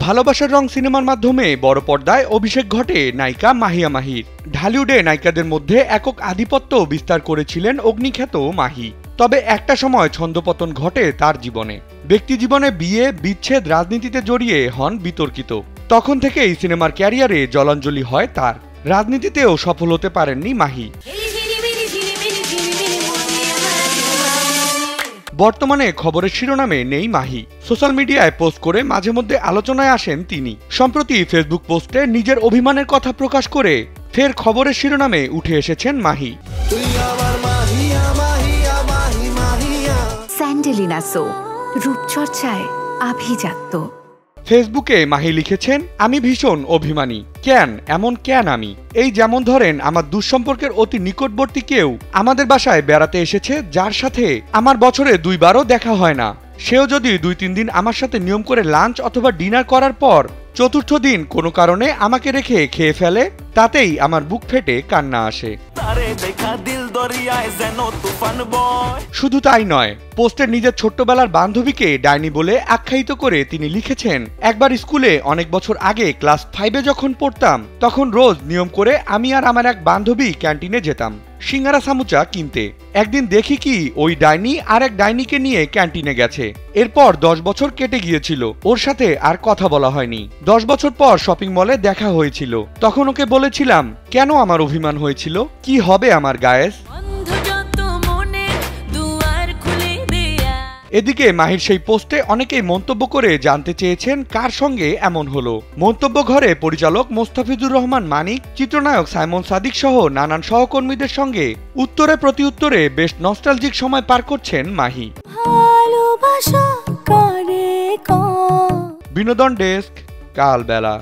ভালোবাসার রং সিনেমার মাধ্যমে বড় পর্দায় অভিষেক ঘটে নায়িকা মাহিয়া মাহির। ঢালিউডে নায়িকাদের মধ্যে একক আধিপত্য বিস্তার করেছিলেন অগ্নিখ্যাত মাহি। তবে একটা সময় ছন্দপতন ঘটে তার জীবনে। ব্যক্তি জীবনে বিয়ে, বিচ্ছেদ, রাজনীতিতে জড়িয়ে হন বিতর্কিত। তখন থেকেই সিনেমার ক্যারিয়ারে জলাঞ্জলি হয় তার। রাজনীতিতেও সফল হতে পারেননি মাহি। বর্তমানে খবরের শিরোনামে নেই মাহি। সোশ্যাল মিডিয়ায় পোস্ট করে মাঝে মধ্যে আলোচনায় আসেন তিনি। সম্প্রতি ফেসবুক পোস্টে নিজের অভিমানের কথা প্রকাশ করে ফের খবরের শিরোনামে উঠে এসেছেন মাহি। স্যান্ডেলিনা সো, রূপচর্চায় আভিজাত্য। ফেসবুকে মাহি লিখেছেন, আমি ভীষণ অভিমানী। কেন এমন কেন আমি? এই যেমন ধরেন আমার দুঃসম্পর্কের অতি নিকটবর্তী কেউ আমাদের বাসায় বেড়াতে এসেছে, যার সাথে আমার বছরে 2 বারও দেখা হয় না। সেও যদি 2-3 দিন আমার সাথে নিয়ম করে লাঞ্চ অথবা ডিনার করার পর চতুর্থ দিন কোনো কারণে আমাকে রেখে খেয়ে ফেলে, তাতেই আমার বুক ফেটে কান্না আসে। শুধু তাই নয়, পোস্টের নিজের ছোট্টবেলার বান্ধবীকে ডাইনি বলে আখ্যায়িত করে তিনি লিখেছেন, একবার স্কুলে অনেক বছর আগে ক্লাস 5-এ যখন পড়তাম, তখন রোজ নিয়ম করে আমি আর আমার এক বান্ধবী ক্যান্টিনে যেতাম সিঙ্গারা সামুচা কিনতে। একদিন দেখি কি ওই ডাইনি আর এক ডাইনিকে নিয়ে ক্যান্টিনে গেছে। এরপর 10 বছর কেটে গিয়েছিল, ওর সাথে আর কথা বলা হয়নি। 10 বছর পর শপিং মলে দেখা হয়েছিল। তখন ওকে বলেছিলাম কেন আমার অভিমান হয়েছিল, কি হবে আমার গায়েস। এদিকে মাহির সেই পোস্টে অনেকেই মন্তব্য করে জানতে চেয়েছেন কার সঙ্গে এমন হলো। মন্তব্য ঘরে পরিচালক মোস্তাফিজুর রহমান মানিক, চিত্রনায়ক সাইমন সাদিক সহ নানান সহকর্মীদের সঙ্গে উত্তরে প্রতিউত্তরে বেশ নস্টালজিক সময় পার করছেন মাহি। বিনোদন ডেস্ক, কালবেলা।